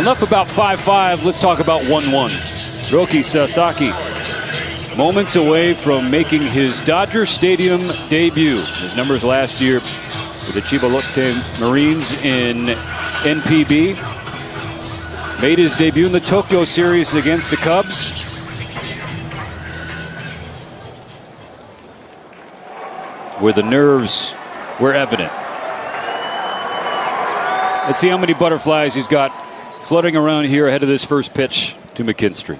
enough about 5-5. Let's talk about 1-1. Roki Sasaki, moments away from making his Dodger Stadium debut. His numbers last year with the Chiba Lotte Marines in NPB. Made his debut in the Tokyo series against the Cubs. Where the nerves were evident. Let's see how many butterflies he's got fluttering around here ahead of this first pitch to McKinstry.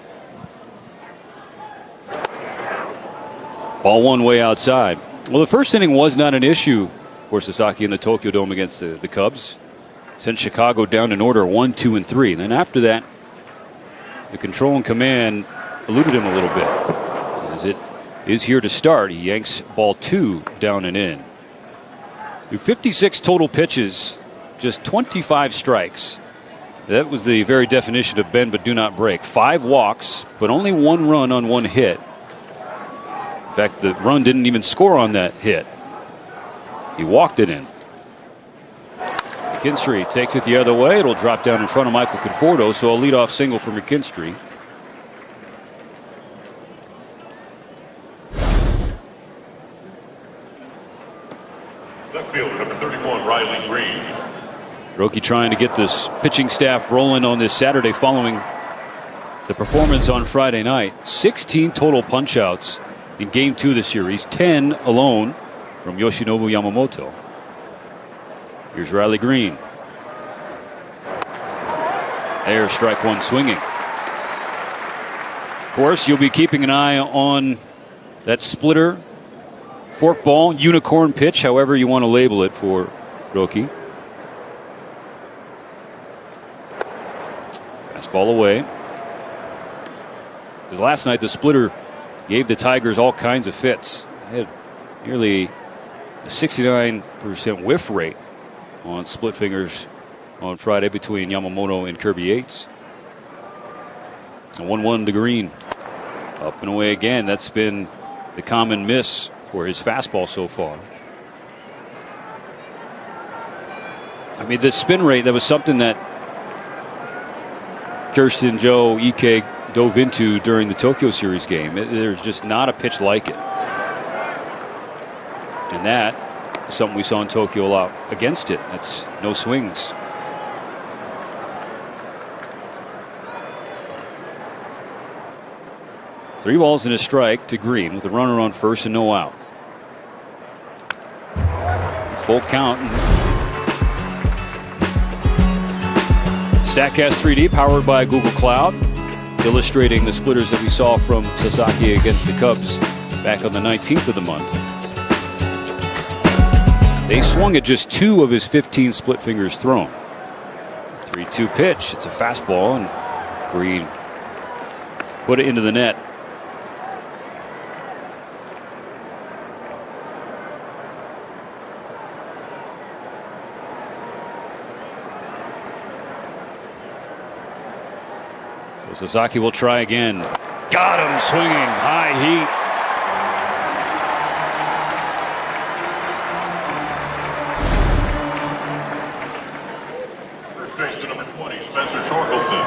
Ball one way outside. Well, the first inning was not an issue for Sasaki in the Tokyo Dome against the Cubs. Sent Chicago down in order 1, 2, and 3. And then after that, the control and command eluded him a little bit. As it is here to start, he yanks ball 2 down and in. Through 56 total pitches, just 25 strikes. That was the very definition of bend but do not break. 5 walks, but only 1 run on 1 hit. In fact, the run didn't even score on that hit. He walked it in. McKinstry takes it the other way. It'll drop down in front of Michael Conforto, so a leadoff single for McKinstry. Left fielder number 31, Riley Green. Roki trying to get this pitching staff rolling on this Saturday following the performance on Friday night. 16 total punch-outs in Game 2 of the series, 10 alone from Yoshinobu Yamamoto. Here's Riley Green. There, strike one swinging. Of course, you'll be keeping an eye on that splitter, forkball, unicorn pitch, however you want to label it for Roki. Fastball away. Because last night the splitter gave the Tigers all kinds of fits. They had nearly a 69% whiff rate on split fingers on Friday between Yamamoto and Kirby Yates. 1-1 to Green. Up and away again. That's been the common miss for his fastball so far. I mean, this spin rate, that was something that Kirsten, Joe, Ike dove into during the Tokyo Series game. There's just not a pitch like it. And that is something we saw in Tokyo a lot against it. That's no swings. Three balls and a strike to Green with a runner on first and no outs. Full count. StatCast 3D powered by Google Cloud, illustrating the splitters that we saw from Sasaki against the Cubs back on the 19th of the month. They swung at just 2 of his 15 split fingers thrown. 3-2 pitch. It's a fastball, and Green put it into the net. So Sasaki will try again. Got him swinging. High heat. First base to number 20, Spencer Torkelson.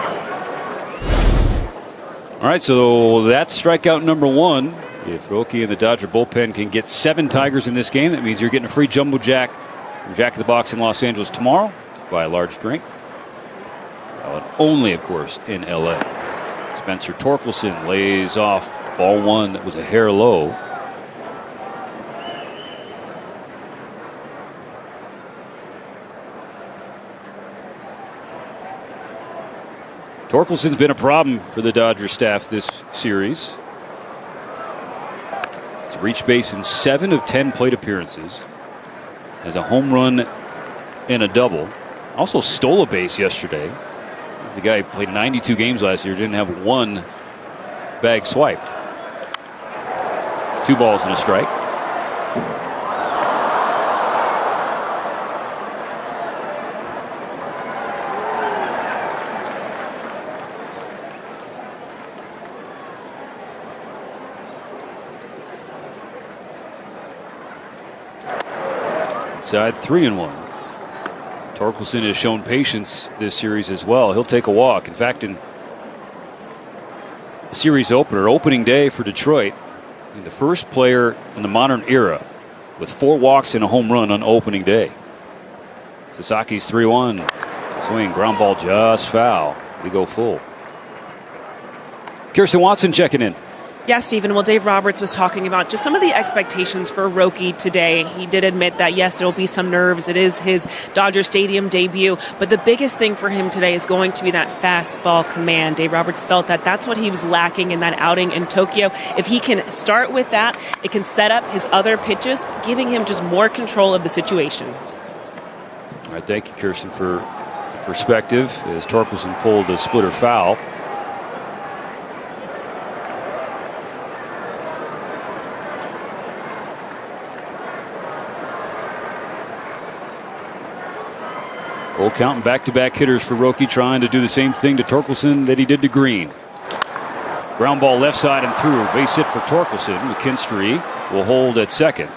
All right, so that's strikeout number 1. If Roki and the Dodger bullpen can get 7 Tigers in this game, that means you're getting a free Jumbo Jack from Jack in the Box in Los Angeles tomorrow. Buy a large drink. Well, only, of course, in LA. Spencer Torkelson lays off ball 1 that was a hair low. Torkelson's been a problem for the Dodgers staff this series. He's reached base in 7 of 10 plate appearances. Has a home run and a double. Also stole a base yesterday. He's the guy who played 92 games last year, didn't have 1 bag swiped. 2 balls and a strike. Inside 3-1. Torkelson has shown patience this series as well. He'll take a walk. In fact, in the series opener, opening day for Detroit, the first player in the modern era with 4 walks and a home run on opening day. Sasaki's 3-1. Swing, ground ball just foul. We go full. Kirsten Watson checking in. Yeah, Stephen. Well, Dave Roberts was talking about just some of the expectations for Roki today. He did admit that, yes, there will be some nerves. It is his Dodger Stadium debut. But the biggest thing for him today is going to be that fastball command. Dave Roberts felt that that's what he was lacking in that outing in Tokyo. If he can start with that, it can set up his other pitches, giving him just more control of the situations. All right, thank you, Kirsten, for perspective as Torkelson pulled a splitter foul. Full count and back-to-back hitters for Roki, trying to do the same thing to Torkelson that he did to Green. Ground ball left side and through. Base hit for Torkelson. McKinstry will hold at second.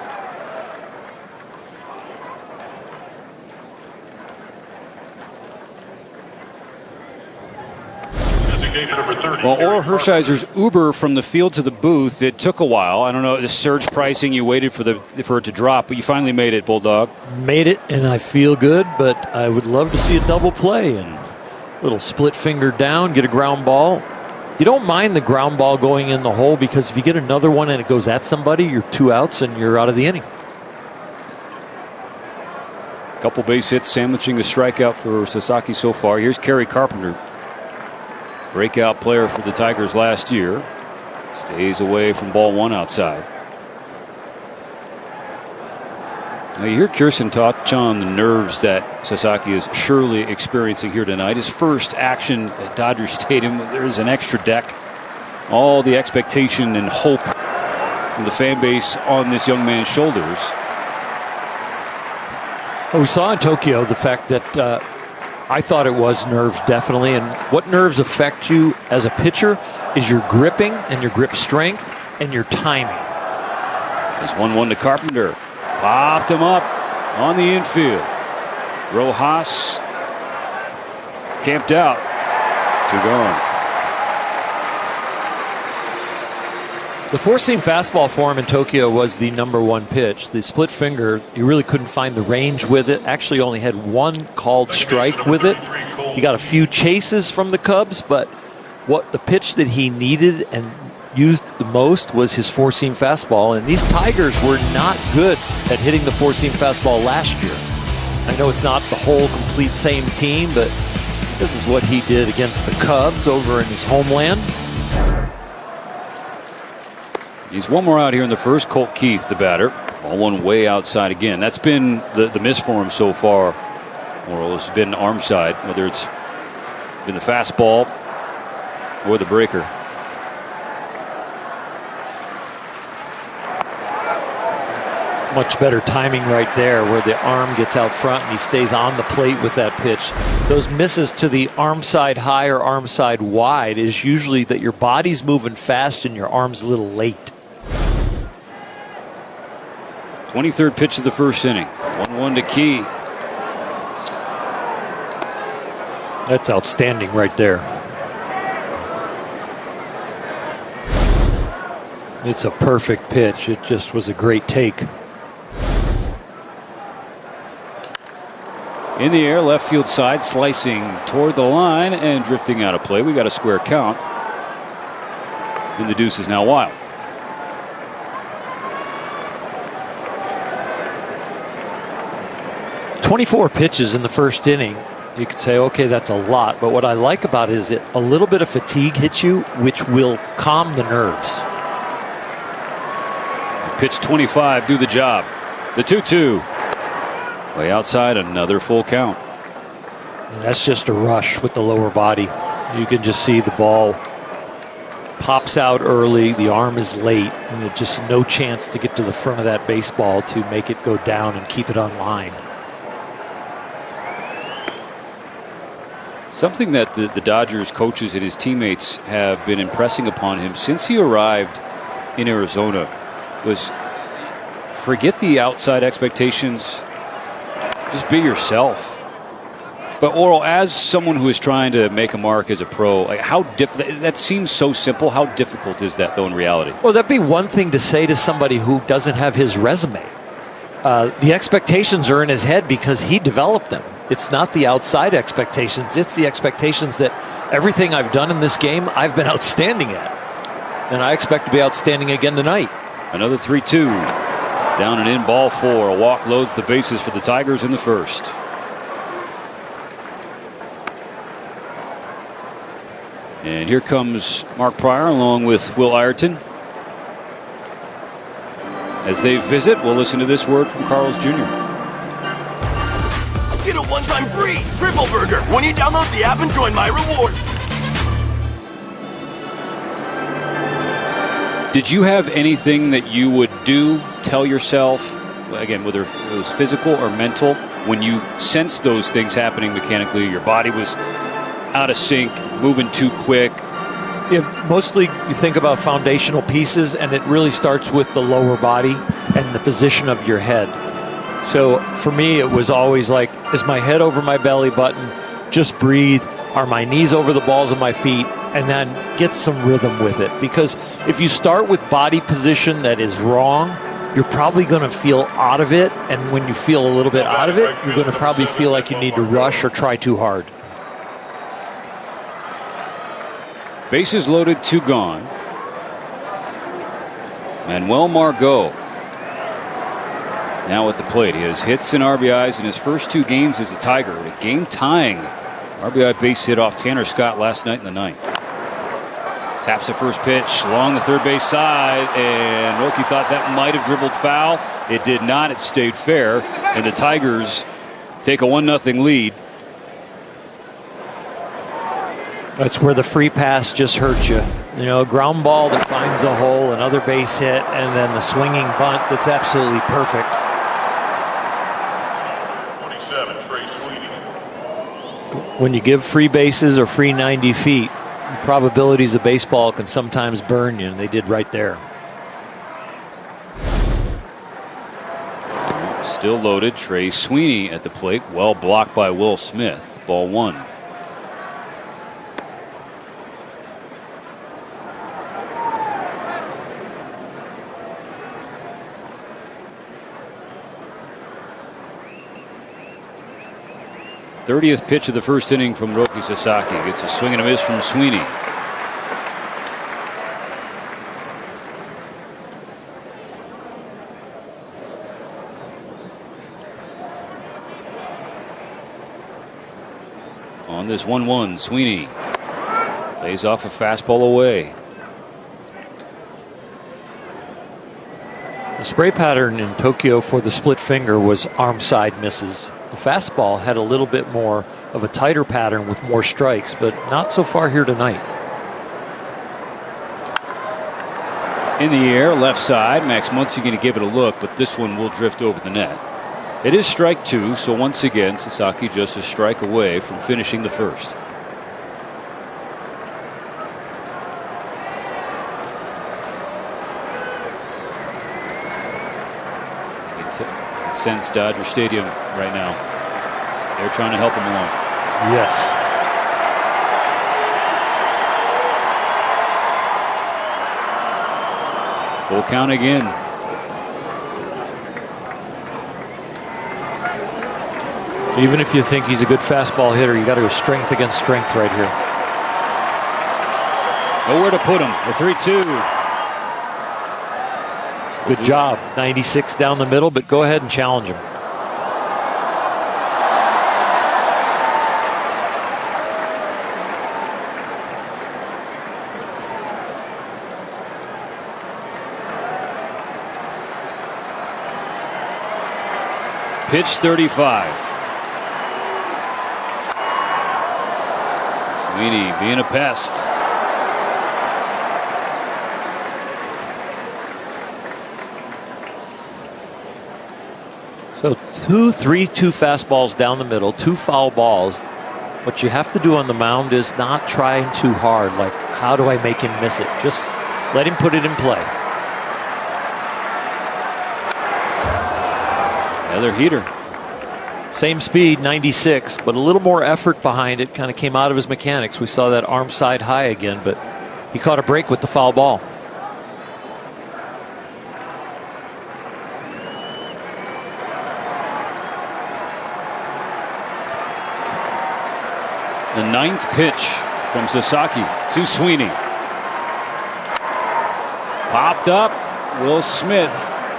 Well, Oral Hershiser's Uber from the field to the booth, it took a while. I don't know, the surge pricing, you waited for it to drop, but you finally made it, Bulldog. Made it, and I feel good, but I would love to see a double play and a little split finger down, get a ground ball. You don't mind the ground ball going in the hole, because if you get another one and it goes at somebody, you're 2 outs and you're out of the inning. Couple base hits sandwiching a strikeout for Sasaki so far. Here's Kerry Carpenter. Breakout player for the Tigers last year. Stays away from ball 1 outside. Now you hear Kirsten touch on the nerves that Sasaki is surely experiencing here tonight. His first action at Dodger Stadium, there's an extra deck. All the expectation and hope from the fan base on this young man's shoulders. Well, we saw in Tokyo the fact that I thought it was nerves, definitely. And what nerves affect you as a pitcher is your gripping and your grip strength and your timing. There's 1-1 to Carpenter. Popped him up on the infield. Rojas camped out. 2 gone. The 4-seam fastball for him in Tokyo was the #1 pitch. The split finger, you really couldn't find the range with it. Actually only had 1 called strike with it. He got a few chases from the Cubs, but what the pitch that he needed and used the most was his 4-seam fastball. And these Tigers were not good at hitting the 4-seam fastball last year. I know it's not the whole complete same team, but this is what he did against the Cubs over in his homeland. He's 1 more out here in the first. Colt Keith, the batter. Ball 1 way outside again. That's been the miss for him so far. Or it's been arm side, whether it's been the fastball or the breaker. Much better timing right there, where the arm gets out front and he stays on the plate with that pitch. Those misses to the arm side high or arm side wide is usually that your body's moving fast and your arm's a little late. 23rd pitch of the first inning. 1-1 to Keith. That's outstanding right there. It's a perfect pitch. It just was a great take. In the air, left field side, slicing toward the line and drifting out of play. We got a square count. And the deuce is now wild. "24 pitches in the first inning." You could say, okay, that's a lot. But what I like about it is that a little bit of fatigue hits you, which will calm the nerves. Pitch 25, do the job. The 2-2. Way outside, another full count. And that's just a rush with the lower body. You can just see the ball pops out early. The arm is late, and there's just no chance to get to the front of that baseball to make it go down and keep it on line. Something that the Dodgers coaches and his teammates have been impressing upon him since he arrived in Arizona was forget the outside expectations. Just be yourself. But Oral, as someone who is trying to make a mark as a pro, like that seems so simple. How difficult is that, though, in reality? Well, that'd be one thing to say to somebody who doesn't have his resume. The expectations are in his head because he developed them. It's not the outside expectations. It's the expectations that everything I've done in this game, I've been outstanding at. And I expect to be outstanding again tonight. Another 3-2. Down and in, ball 4. A walk loads the bases for the Tigers in the first. And here comes Mark Pryor along with Will Ireton. As they visit, we'll listen to this word from Carlos Jr. Get a one-time free Triple Burger when you download the app and join My Rewards. Did you have anything that you would tell yourself, again, whether it was physical or mental, when you sensed those things happening mechanically, your body was out of sync, moving too quick? Yeah, mostly you think about foundational pieces, and it really starts with the lower body and the position of your head. So for me, it was always like, is my head over my belly button? Just breathe. Are my knees over the balls of my feet? And then get some rhythm with it. Because if you start with body position that is wrong, you're probably going to feel out of it. And when you feel a little bit out of it, you're going to probably feel like you need to rush or try too hard. Bases loaded, 2 gone. Manuel Margot now at the plate. He has hits and RBIs in his first 2 games as a Tiger. A game-tying RBI base hit off Tanner Scott last night in the 9th. Taps the first pitch along the third base side, and Roki thought that might have dribbled foul. It did not. It stayed fair, and the Tigers take a 1-0 lead. That's where the free pass just hurt you. You know, a ground ball that finds a hole, another base hit, and then the swinging bunt that's absolutely perfect. 27, Trey Sweeney. When you give free bases or free 90 feet, the probabilities of baseball can sometimes burn you, and they did right there. Still loaded, Trey Sweeney at the plate. Well blocked by Will Smith. Ball 1. '30th pitch of the first inning from Roki Sasaki. Gets a swing and a miss from Sweeney. On this 1-1, Sweeney lays off a fastball away. The spray pattern in Tokyo for the split finger was arm side misses. The fastball had a little bit more of a tighter pattern with more strikes, but not so far here tonight. In the air, left side. Max Muncy going to give it a look, but this one will drift over the net. It is strike 2, so once again, Sasaki just a strike away from finishing the first. Sense Dodger Stadium right now. They're trying to help him along. Yes. Full count again. Even if you think he's a good fastball hitter, you got to go strength against strength right here. Nowhere to put him. The 3-2. Good job. 96 down the middle, but go ahead and challenge him. Pitch 35. Sweeney being a pest. So 2 3-2 fastballs down the middle, 2 foul balls. What you have to do on the mound is not trying too hard. Like, how do I make him miss it? Just let him put it in play. Another heater. Same speed, 96, but a little more effort behind it. Kind of came out of his mechanics. We saw that arm side high again, but he caught a break with the foul ball. The 9th pitch from Sasaki to Sweeney. Popped up. Will Smith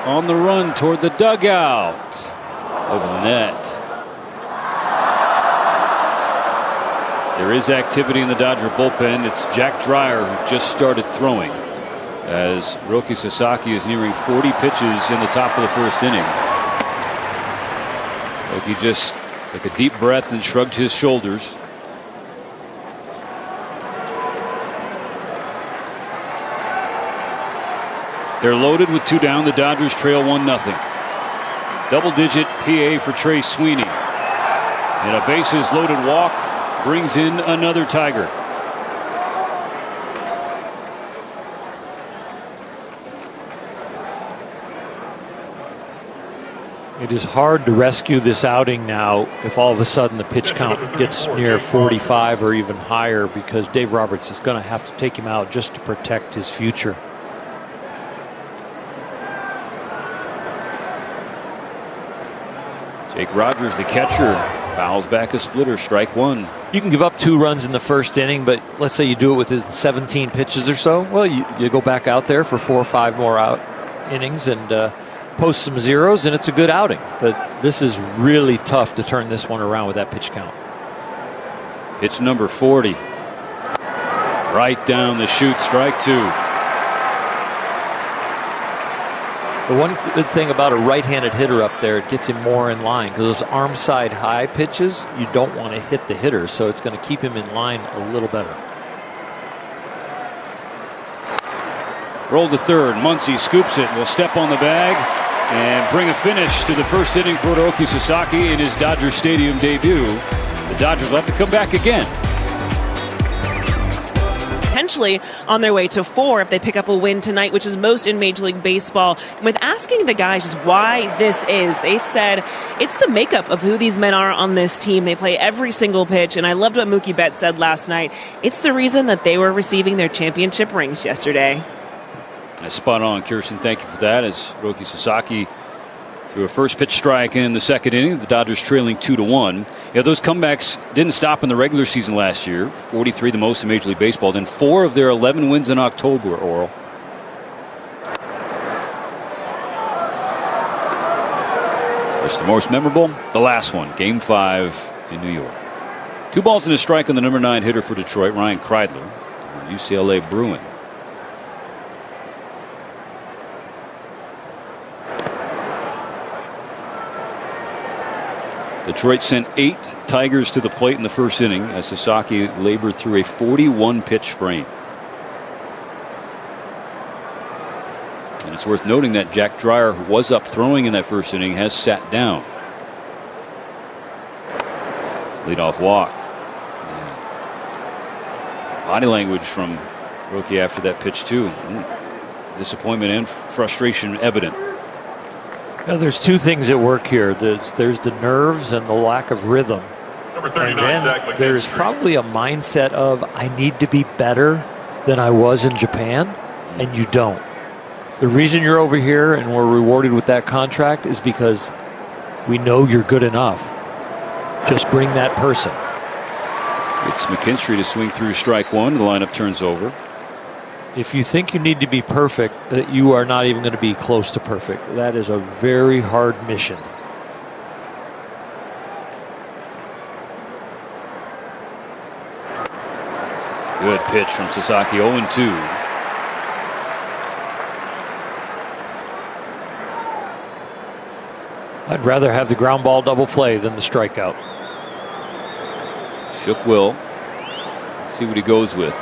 on the run toward the dugout. Over the net. There is activity in the Dodger bullpen. It's Jack Dreyer who just started throwing as Roki Sasaki is nearing 40 pitches in the top of the first inning. Roki just took a deep breath and shrugged his shoulders. They're loaded with 2 down. The Dodgers trail 1-0. Double-digit PA for Trey Sweeney. And a bases-loaded walk brings in another Tiger. It is hard to rescue this outing now if all of a sudden the pitch count gets near 45 or even higher, because Dave Roberts is going to have to take him out just to protect his future. Jake Rogers, the catcher, fouls back a splitter, strike 1. You can give up 2 runs in the first inning, but let's say you do it within 17 pitches or so. Well, you go back out there for 4 or 5 more innings and post some zeros, and it's a good outing. But this is really tough to turn this one around with that pitch count. Pitch number 40. Right down the chute, strike 2. The one good thing about a right-handed hitter up there, it gets him more in line, because those arm side high pitches, you don't want to hit the hitter, so it's going to keep him in line a little better. Roll to third. Muncy scoops it. Will step on the bag and bring a finish to the first inning for Roki Sasaki in his Dodger Stadium debut. The Dodgers will have to come back again. Potentially on their way to 4 if they pick up a win tonight, which is most in Major League Baseball. And with asking the guys just why this is, they've said it's the makeup of who these men are on this team. They play every single pitch, and I loved what Mookie Betts said last night. It's the reason that they were receiving their championship rings yesterday. That's spot on, Kirsten. Thank you for that. As Roki Sasaki threw a first pitch strike in the second inning, the Dodgers trailing 2-1. Those comebacks didn't stop in the regular season last year. 43, the most in Major League Baseball. Then 4 of their 11 wins in October, Oral. What's the most memorable? The last one, Game 5 in New York. 2 balls and a strike on the number 9 hitter for Detroit, Ryan Kreidler, UCLA Bruin. Detroit sent 8 Tigers to the plate in the first inning as Sasaki labored through a 41-pitch frame. And it's worth noting that Jack Dreyer, who was up throwing in that first inning, has sat down. Leadoff walk. Body language from Roki after that pitch, too. Disappointment and frustration evident. Now, there's 2 things at work here. There's the nerves and the lack of rhythm. And then there's probably a mindset of, I need to be better than I was in Japan, and you don't. The reason you're over here and we're rewarded with that contract is because we know you're good enough. Just bring that person. It's McKinstry to swing through strike 1. The lineup turns over. If you think you need to be perfect, that you are not even going to be close to perfect. That is a very hard mission. Good pitch from Sasaki, 0-2. I'd rather have the ground ball double play than the strikeout. Shook Will. Let's see what he goes with.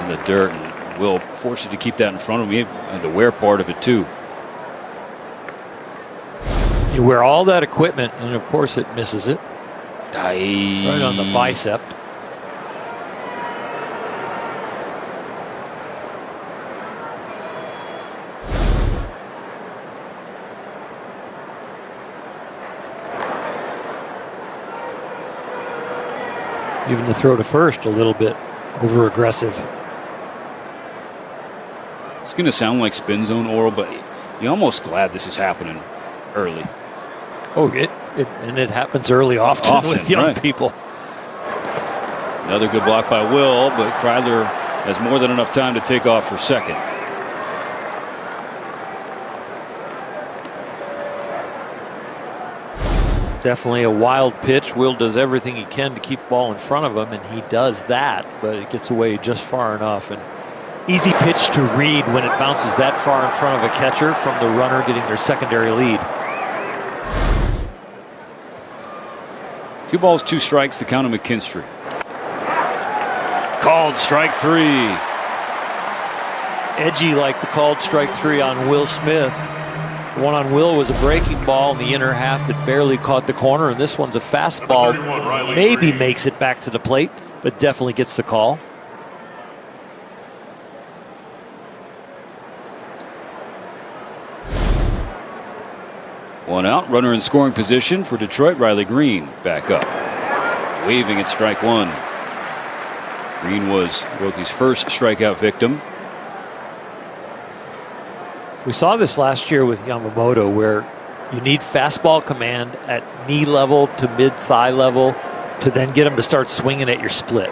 In the dirt, and Will force it to keep that in front of me, and to wear part of it too. You wear all that equipment, and of course it misses it. Right on the bicep. Even the throw to first, a little bit over-aggressive. It's going to sound like spin zone oral, but you're almost glad this is happening early. Oh, it happens early often with young people. Another good block by Will, but Kreidler has more than enough time to take off for second. Definitely a wild pitch. Will does everything he can to keep the ball in front of him, and he does that, but it gets away just far enough. And easy pitch to read when it bounces that far in front of a catcher from the runner getting their secondary lead. 2 balls, 2 strikes, the count of McKinstry. Called strike 3. Edgy like the called strike 3 on Will Smith. The one on Will was a breaking ball in the inner half that barely caught the corner, and this one's a fastball. Maybe makes it back to the plate, but definitely gets the call. One out, runner in scoring position for Detroit. Riley Green back up, waving at strike 1. Green was Rocky's first strikeout victim. We saw this last year with Yamamoto, where you need fastball command at knee level to mid-thigh level to then get him to start swinging at your split.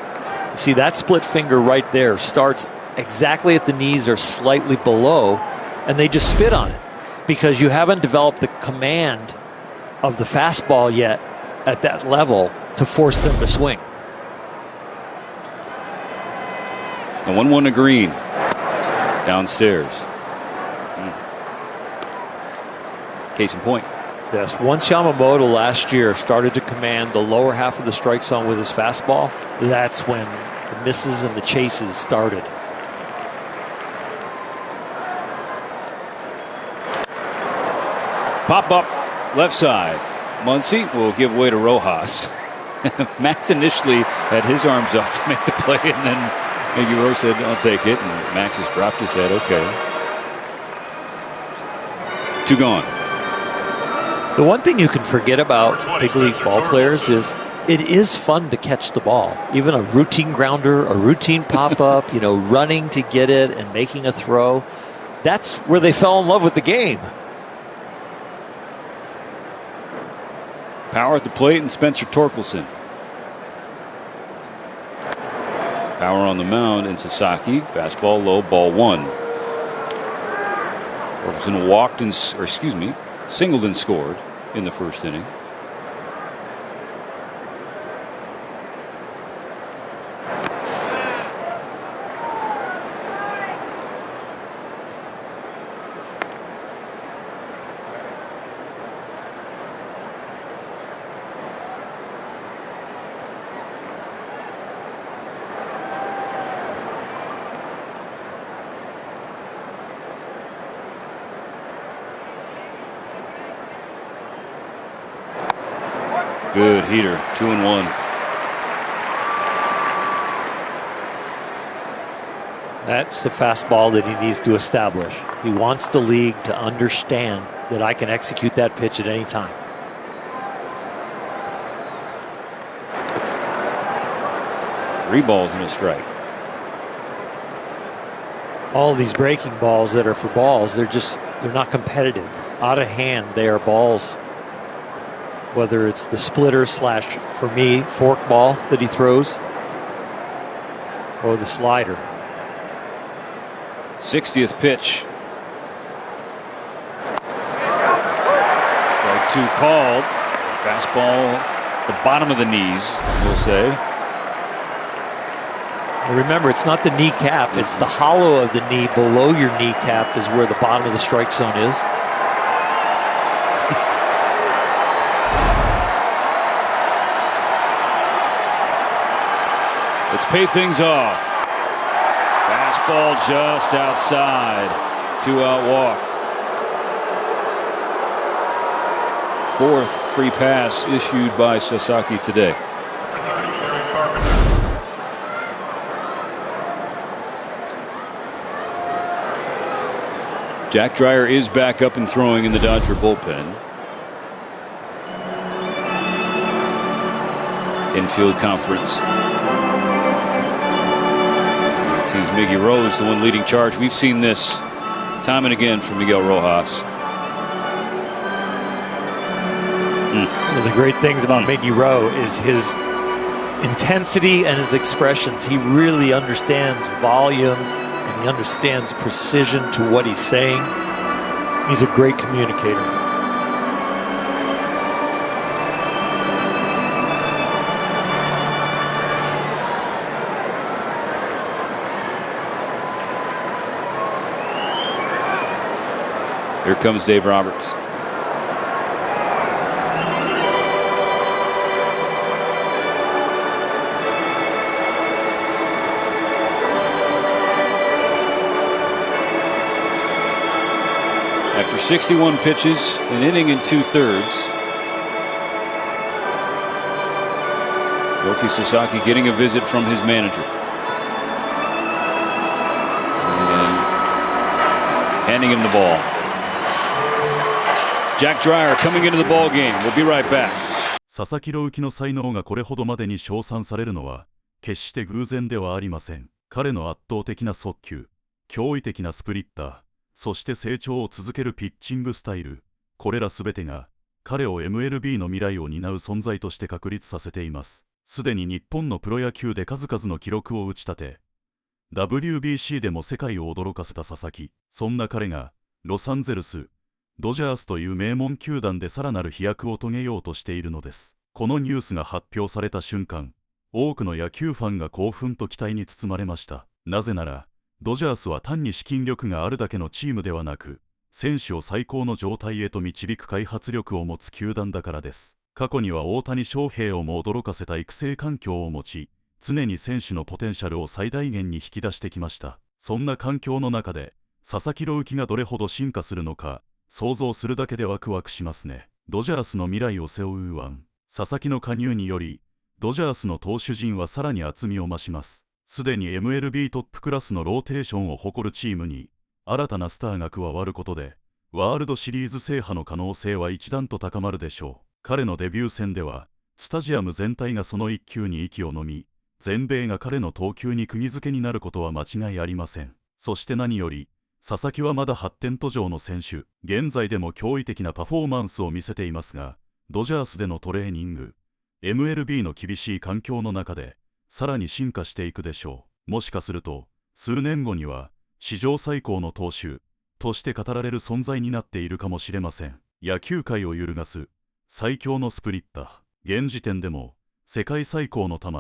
You see that split finger right there starts exactly at the knees or slightly below, and they just spit on it because you haven't developed the command of the fastball yet at that level to force them to swing. And 1-1 to Green downstairs. Case in point. Yes, once Yamamoto last year started to command the lower half of the strike zone with his fastball, that's when the misses and the chases started. Pop up left side. Muncy will give way to Rojas. Max initially had his arms up to make the play, and then Higuero said, I'll take it. And Max has dropped his head. Okay. 2 gone. The one thing you can forget about big league ball players is it is fun to catch the ball. Even a routine grounder, a routine pop-up, running to get it and making a throw. That's where they fell in love with the game. Power at the plate and Spencer Torkelson. Power on the mound and Sasaki. Fastball low, ball 1. Torkelson singled and scored in the first inning. Good heater, 2-1. That's a fastball that he needs to establish. He wants the league to understand that I can execute that pitch at any time. Three balls and a strike. All these breaking balls that are for balls, they're not competitive. Out of hand, they are balls. Whether it's the splitter / for me, fork ball that he throws, or the slider. 60th pitch. Strike 2 called. Fastball, the bottom of the knees, we'll say. And remember, it's not the kneecap, it's the hollow of the knee below your kneecap is where the bottom of the strike zone is. Let's pay things off. Fastball just outside. 2-out walk. 4th free pass issued by Sasaki today. Jack Dreyer is back up and throwing in the Dodger bullpen. infield conference. It seems Miggy Rowe is the one leading charge. We've seen this time and again from Miguel Rojas. One of the great things about Miggy Rowe is his intensity and his expressions. He really understands volume and he understands precision to what he's saying. He's a great communicator. Here comes Dave Roberts. After 61 pitches, an inning and 2/3, Roki Sasaki getting a visit from his manager. And handing him the ball. Jack Dreyer coming into the ball game. We'll be right back. 佐々木朗希の才能がこれほどまでに称賛されるのは決して偶然ではありません。彼の圧倒的な速球、驚異的なスプリッター、そして成長を続けるピッチングスタイル、これらすべてが彼を MLB の未来を担う存在として確立させています。すでに日本のプロ野球で数々の記録を打ち立て、WBC でも世界を驚かせた佐々木。そんな彼がロサンゼルス、ドジャースという名門球団でさらなる飛躍を遂げようとしているのです。このニュースが発表された瞬間、多くの野球ファンが興奮と期待に包まれました。なぜなら、ドジャースは単に資金力があるだけのチームではなく、選手を最高の状態へと導く開発力を持つ球団だからです。過去には大谷翔平をも驚かせた育成環境を持ち、常に選手のポテンシャルを最大限に引き出してきました。そんな環境の中で、佐々木朗希がどれほど進化するのか、想像するだけでワクワクしますね。ドジャースの未来を背負う右腕、佐々木の加入により、ドジャースの投手陣はさらに厚みを増します。すでに MLB トップクラスのローテーションを誇るチームに新たなスターが加わることでワールドシリーズ制覇の可能性は一段と高まるでしょう。彼のデビュー戦ではスタジアム全体がその一球に息を飲み、全米が彼の投球に釘付けになることは間違いありません。そして何より佐々木はまだ発展途上の選手、現在でも驚異的なパフォーマンスを見せていますが、ドジャースでのトレーニング、MLB の厳しい環境の中でさらに進化していくでしょう。もしかすると数年後には史上最高の投手として語られる存在になっているかもしれません。野球界を揺るがす最強のスプリッター、現時点でも世界最高の球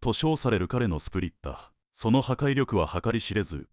と称される彼のスプリッター、その破壊力は計り知れず、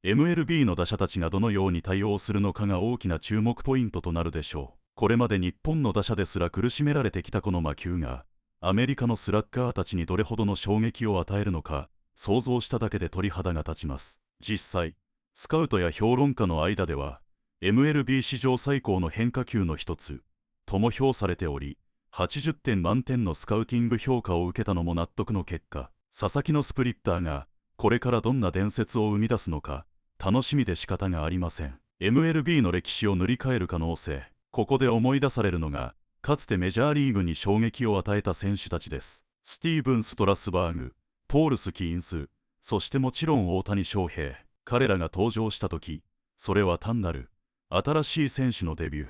MLB の打者たちがどのように対応するのかが大きな注目ポイントとなるでしょう。これまで日本の打者ですら苦しめられてきたこの魔球がアメリカのスラッガーたちにどれほどの衝撃を与えるのか、想像しただけで鳥肌が立ちます。実際、スカウトや評論家の間では、MLB 史上最高の変化球の一つとも評されており、80点満点のスカウティング評価を受けたのも納得の結果、佐々木のスプリッターがこれからどんな伝説を生み出すのか、楽しみで仕方がありません。MLB の歴史を塗り替える可能性、ここで思い出されるのが、かつてメジャーリーグに衝撃を与えた選手たちです。スティーブン・ストラスバーグ、ポールス・キーンス、そしてもちろん大谷翔平。彼らが登場した時、それは単なる新しい選手のデビュー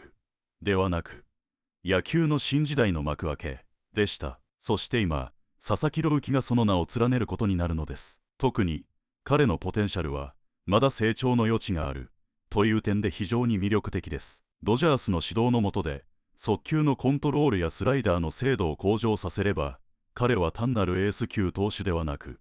ではなく、野球の新時代の幕開けでした。そして今、佐々木朗希がその名を連ねることになるのです。特に彼のポテンシャルはまだ成長の余地があるという点で非常に魅力的です。ドジャースの指導の下で速球のコントロールやスライダーの精度を向上させれば、彼は単なるエース級投手ではなく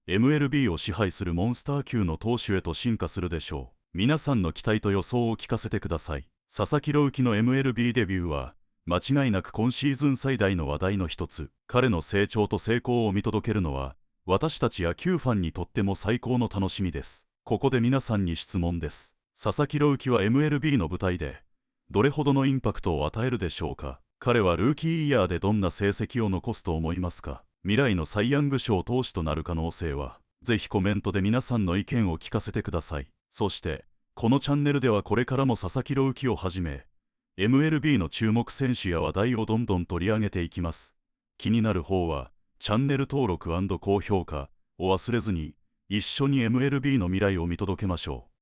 MLB を支配するモンスター級の投手へと進化するでしょう。皆さんの期待と予想を聞かせてください。佐々木朗希の MLB デビューは間違いなく今シーズン最大の話題の一つ。彼の成長と成功を見届けるのは私たち野球ファンにとっても最高の楽しみです。ここで皆さんに質問です。佐々木朗希は MLB の舞台でどれほどのインパクトを与えるでしょうか。彼はルーキーイヤーでどんな成績を残すと思いますか。未来のサイ・ヤング賞投手となる可能性は、ぜひコメントで皆さんの意見を聞かせてください。そしてこのチャンネルではこれからも佐々木朗希をはじめ MLB の注目選手や話題をどんどん取り上げていきます。気になる方はチャンネル登録&高評価を忘れずに、一緒に MLB の未来を見届けましょう。